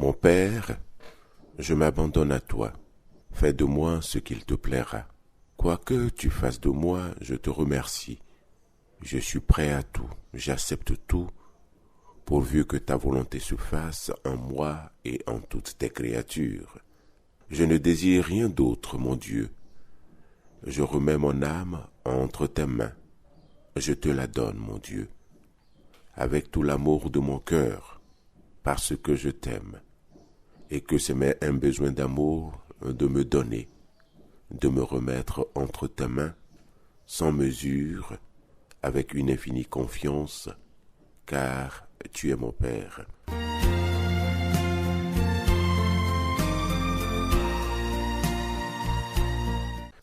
Mon Père, je m'abandonne à toi. Fais de moi ce qu'il te plaira. Quoi que tu fasses de moi, je te remercie. Je suis prêt à tout, j'accepte tout, pourvu que ta volonté se fasse en moi et en toutes tes créatures. Je ne désire rien d'autre, mon Dieu. Je remets mon âme entre tes mains. Je te la donne, mon Dieu, avec tout l'amour de mon cœur, parce que je t'aime, et que c'est un besoin d'amour de me donner, de me remettre entre tes mains, sans mesure, avec une infinie confiance, car tu es mon Père.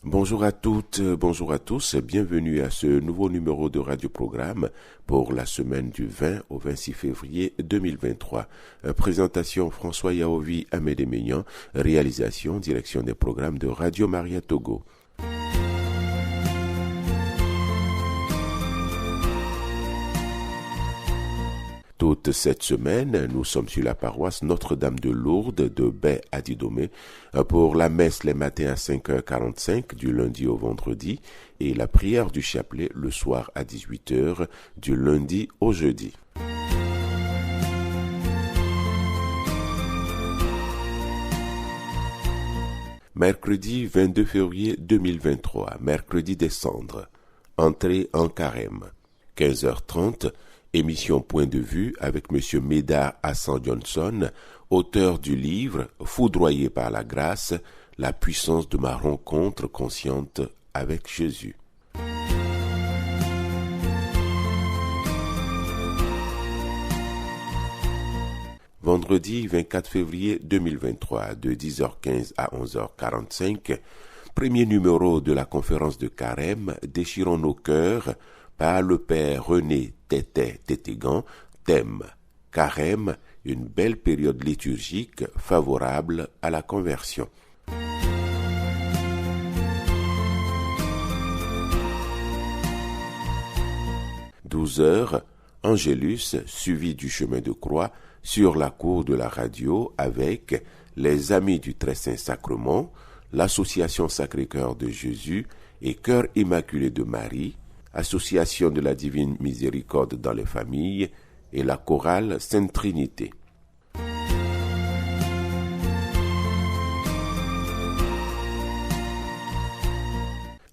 Bonjour à toutes, bonjour à tous, bienvenue à ce nouveau numéro de radioprogramme pour la semaine du 20 au 26 février 2023. Présentation François Yaovi Amédée-Maignan, réalisation, direction des programmes de Radio Maria Togo. Toute cette semaine, nous sommes sur la paroisse Notre-Dame de Lourdes de Baie à Didome pour la messe les matins à 5h45 du lundi au vendredi et la prière du chapelet le soir à 18h du lundi au jeudi. Mercredi 22 février 2023, mercredi des cendres, entrée en carême, 15h30, émission Point de vue avec M. Médard Hassan Johnson, auteur du livre « Foudroyé par la grâce, la puissance de ma rencontre consciente avec Jésus ». Vendredi 24 février 2023, de 10h15 à 11h45, premier numéro de la conférence de Carême « Déchirons nos cœurs » par le Père René Tétégan, thème Carême, une belle période liturgique favorable à la conversion. « 12h, Angélus, suivi du chemin de croix, sur la cour de la radio avec les Amis du Très Saint Sacrement, l'Association Sacré-Cœur de Jésus et Cœur Immaculé de Marie, Association de la Divine Miséricorde dans les familles et la chorale Sainte Trinité. «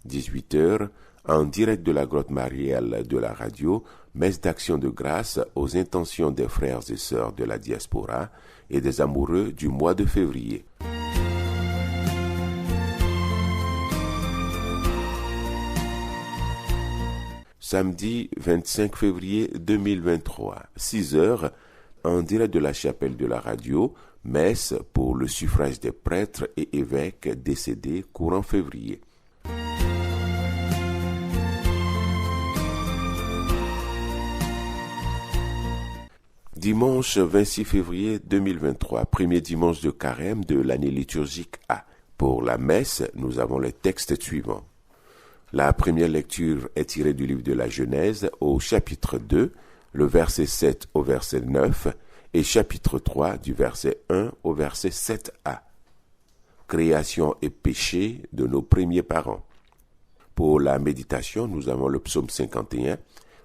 18h, en direct de la grotte mariale de la radio, messe d'action de grâce aux intentions des frères et sœurs de la diaspora et des amoureux du mois de février. Samedi 25 février 2023, 6h, en direct de la chapelle de la radio, messe pour le suffrage des prêtres et évêques décédés courant février. Dimanche 26 février 2023, premier dimanche de carême de l'année liturgique A. Pour la messe, nous avons les textes suivants. La première lecture est tirée du livre de la Genèse au chapitre 2, le verset 7 au verset 9 et chapitre 3 du verset 1 au verset 7a. Création et péché de nos premiers parents. Pour la méditation, nous avons le psaume 51,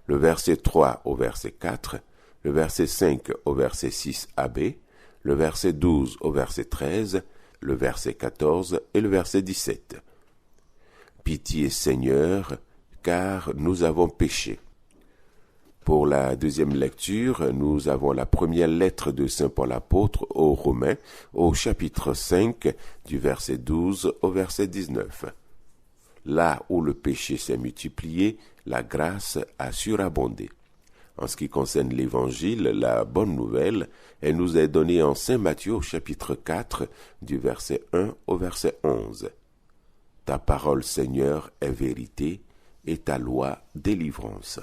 le verset 3 au verset 4, le verset 5 au verset 6ab, le verset 12 au verset 13, le verset 14 et le verset 17. Pitié Seigneur, car nous avons péché. Pour la deuxième lecture, nous avons la première lettre de Saint Paul apôtre aux Romains, au chapitre 5, du verset 12 au verset 19. Là où le péché s'est multiplié, la grâce a surabondé. En ce qui concerne l'Évangile, la bonne nouvelle, elle nous est donnée en Saint Matthieu, au chapitre 4, du verset 1 au verset 11. Ta parole, Seigneur, est vérité, et ta loi, délivrance.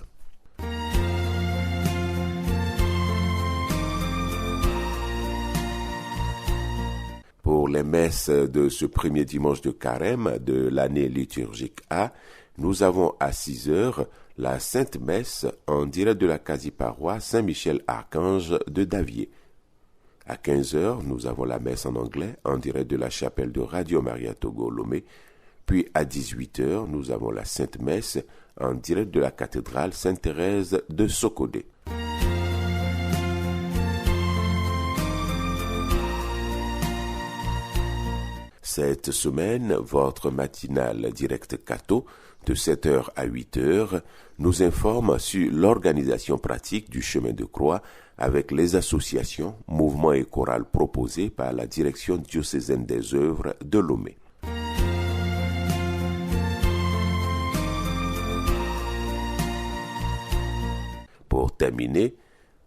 Pour les messes de ce premier dimanche de carême de l'année liturgique A, nous avons à 6h la Sainte Messe en direct de la quasi-paroisse Saint-Michel-Archange de Davier. À 15 heures, nous avons la messe en anglais en direct de la chapelle de Radio Maria Togo Lomé. Puis à 18 heures, nous avons la Sainte Messe en direct de la cathédrale Sainte-Thérèse de Sokodé. Cette semaine, votre matinale Direct Cato de 7h à 8h nous informe sur l'organisation pratique du chemin de croix avec les associations, mouvements et chorales proposés par la direction diocésaine des œuvres de Lomé. Pour terminer,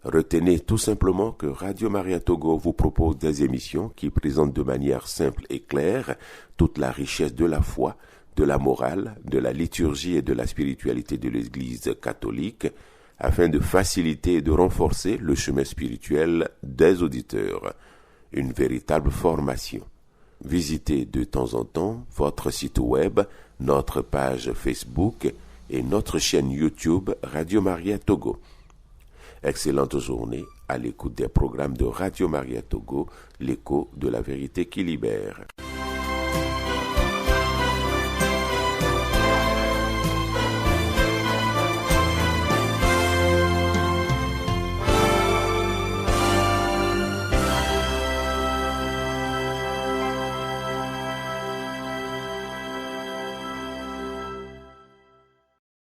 retenez tout simplement que Radio Maria Togo vous propose des émissions qui présentent de manière simple et claire toute la richesse de la foi, de la morale, de la liturgie et de la spiritualité de l'Église catholique, afin de faciliter et de renforcer le chemin spirituel des auditeurs. Une véritable formation. Visitez de temps en temps votre site web, notre page Facebook et notre chaîne YouTube Radio Maria Togo. Excellente journée à l'écoute des programmes de Radio Maria Togo, l'écho de la vérité qui libère.